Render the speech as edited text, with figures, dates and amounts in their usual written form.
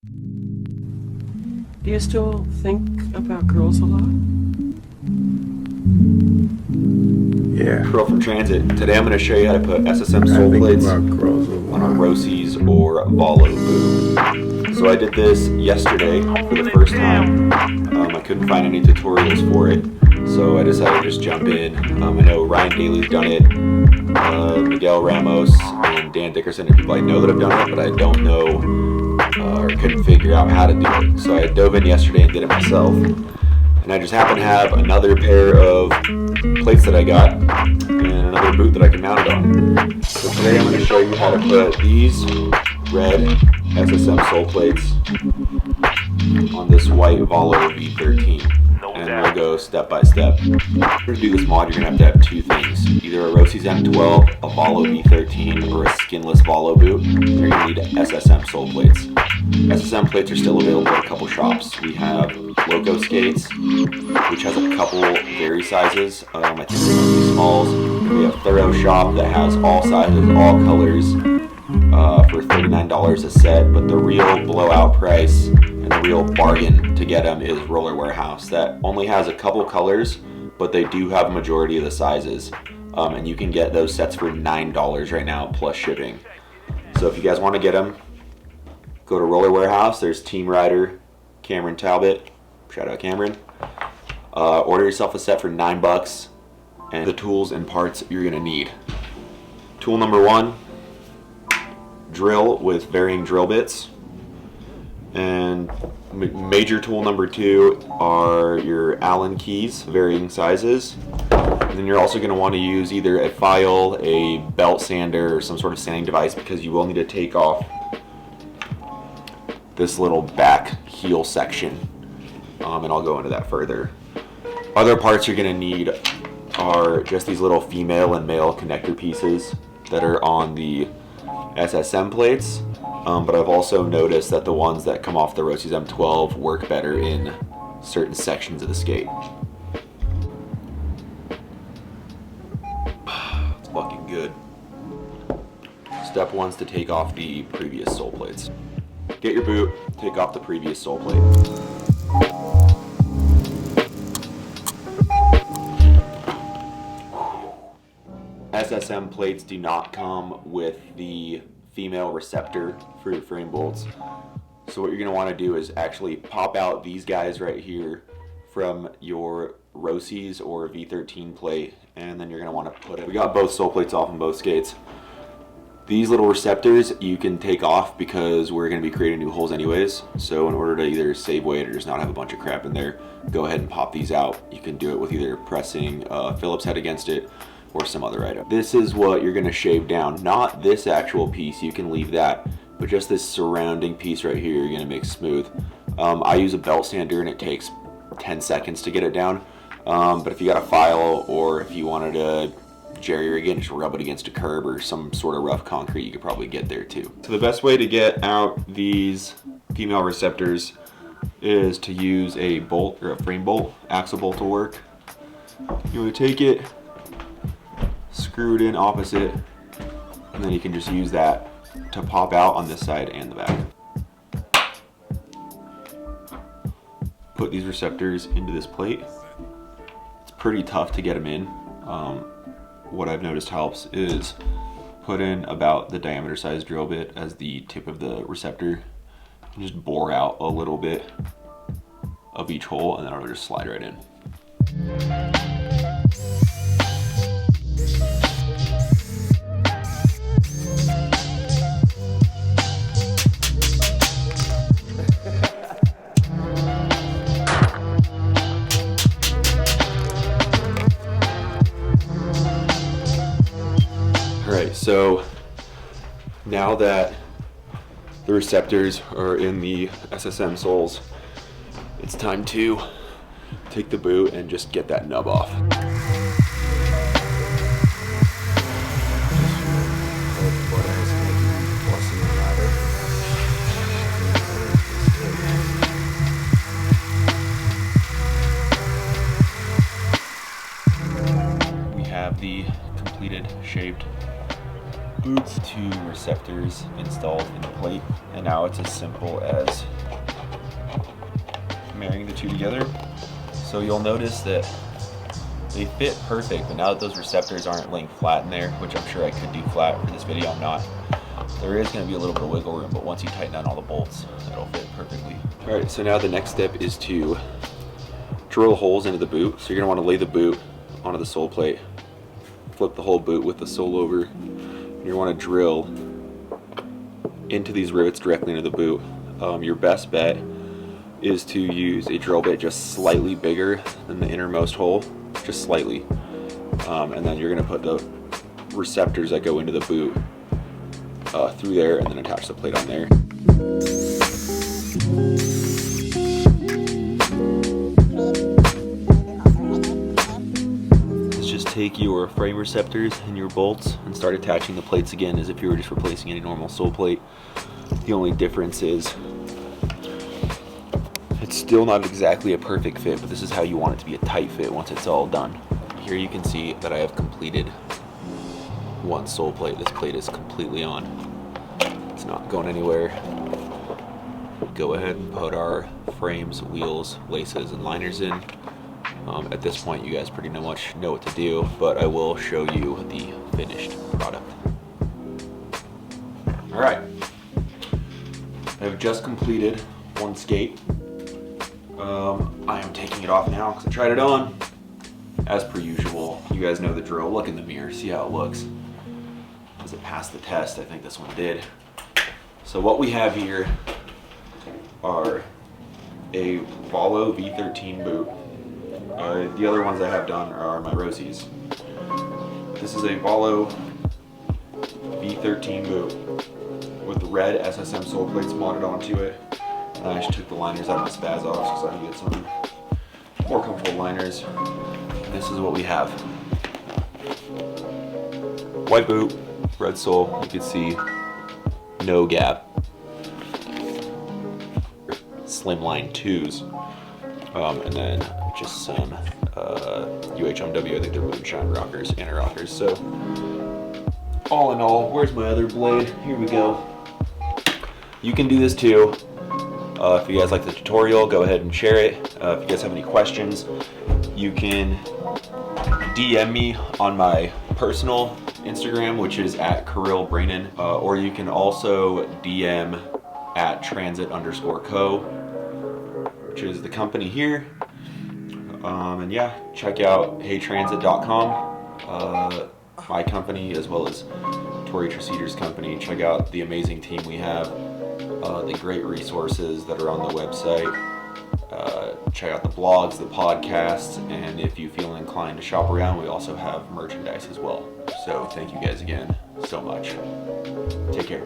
Do you still think about girls a lot? Yeah. Girl from Transit. Today I'm going to show you how to put SSM I sole think plates about girls a on a lot. Roces or Valo boot. So I did this yesterday for the first time. I couldn't find any tutorials for it, so I decided to just jump in. I know Ryan Daly's done it, Miguel Ramos and Dan Dickerson are people I know that have done it, but I don't know or couldn't figure out how to do it. So I dove in yesterday and did it myself. And I just happen to have another pair of plates that I got and another boot that I can mount it on. So today I'm going to show you how to put these red SSM sole plates on this white Valo V13. And we'll go step by step. To do this mod, you're going to have two things. Either a Roces M12, a Valo V13, or a skinless Valo boot. You're going to need SSM sole plates. SSM plates are still available at a couple shops. We have Loco Skates, which has a couple vary sizes. I think they're mostly smalls. We have Thorough Shop that has all sizes, all colors, for $39 a set. But the real blowout price and the real bargain to get them is Roller Warehouse. That only has a couple colors, but they do have a majority of the sizes. And you can get those sets for $9 right now plus shipping. So if you guys want to get them, go to Roller Warehouse. There's Team Rider, Cameron Talbot. Shout out Cameron. Order yourself a set for $9 and the tools and parts you're gonna need. Tool number one, drill with varying drill bits. And major tool number two are your Allen keys, varying sizes. And then you're also gonna want to use either a file, a belt sander, or some sort of sanding device because you will need to take off this little back heel section. And I'll go into that further. Other parts you're gonna need are just these little female and male connector pieces that are on the SSM plates. But I've also noticed that the ones that come off the Roces M12 work better in certain sections of the skate. It's fucking good. Step one is to take off the previous sole plates. Get your boot, take off the previous sole plate. SSM plates do not come with the female receptor for frame bolts. So what you're going to want to do is actually pop out these guys right here from your Roces or V13 plate, and then you're going to want to put it. We got both sole plates off on both skates. These little receptors you can take off because we're going to be creating new holes anyways. So in order to either save weight or just not have a bunch of crap in there, go ahead and pop these out. You can do it with either pressing a Phillips head against it or some other item. This is what you're going to shave down, not this actual piece, you can leave that, but just this surrounding piece right here you're going to make smooth. I use a belt sander and it takes 10 seconds to get it down, but if you got a file or if you wanted to jerry rig it, just rub it against a curb or some sort of rough concrete, you could probably get there too. So the best way to get out these female receptors is to use a bolt or a frame bolt. Axle bolt will work. You want to take it, screw it in opposite, and then you can just use that to pop out on this side and the back. Put these receptors into this plate. It's pretty tough to get them in. What I've noticed helps is put in about the diameter size drill bit as the tip of the receptor and just bore out a little bit of each hole, and then it'll just slide right in. Alright, so now that the receptors are in the SSM soles, it's time to take the boot and just get that nub off. We have the completed shaped boots, 2 receptors installed in the plate, and now it's as simple as marrying the 2 together. So you'll notice that they fit perfect, but now that those receptors aren't laying flat in there, which I'm sure I could do flat for this video, I'm not. There is going to be a little bit of wiggle room, but once you tighten down all the bolts, it'll fit perfectly. Alright, so now the next step is to drill holes into the boot. So you're going to want to lay the boot onto the sole plate, flip the whole boot with the sole over, and you want to drill into these rivets directly into the boot. Your best bet is to use a drill bit just slightly bigger than the innermost hole, just slightly, and then you're going to put the receptors that go into the boot through there, and then attach the plate on there. Let's just take your frame receptors and your bolts and start attaching the plates again as if you were just replacing any normal sole plate. The only difference is it's still not exactly a perfect fit, but this is how you want it to be a tight fit once it's all done. Here you can see that I have completed one sole plate. This plate is completely on. It's not going anywhere. Go ahead and put our frames, wheels, laces, and liners in. At this point, you guys pretty much know what to do, but I will show you the finished product. All right, I've just completed one skate. I am taking it off now because I tried it on. As per usual, you guys know the drill. Look in the mirror, see how it looks. Does it pass the test? I think this one did. So what we have here are a Valo V13 boot. The other ones I have done are my Roces. This is a Valo V13 boot with the red SSM sole plates modded onto it. And I just took the liners out of my spaz off so I can get some more comfortable liners. And this is what we have. White boot, red sole, you can see no gap. Slimline 2s. And then just some UHMW, I think they're moonshine rockers, inner rockers. So all in all, where's my other blade? Here we go. You can do this too. If you guys like the tutorial, go ahead and share it. If you guys have any questions, you can DM me on my personal Instagram, which is at KirillBrainin, or you can also DM at transit_co, which is the company here. And yeah, check out heytransit.com, my company, as well as Tori Traceder's company. Check out the amazing team we have, the great resources that are on the website. Check out the blogs, the podcasts, and if you feel inclined to shop around, we also have merchandise as well. So thank you guys again so much. Take care.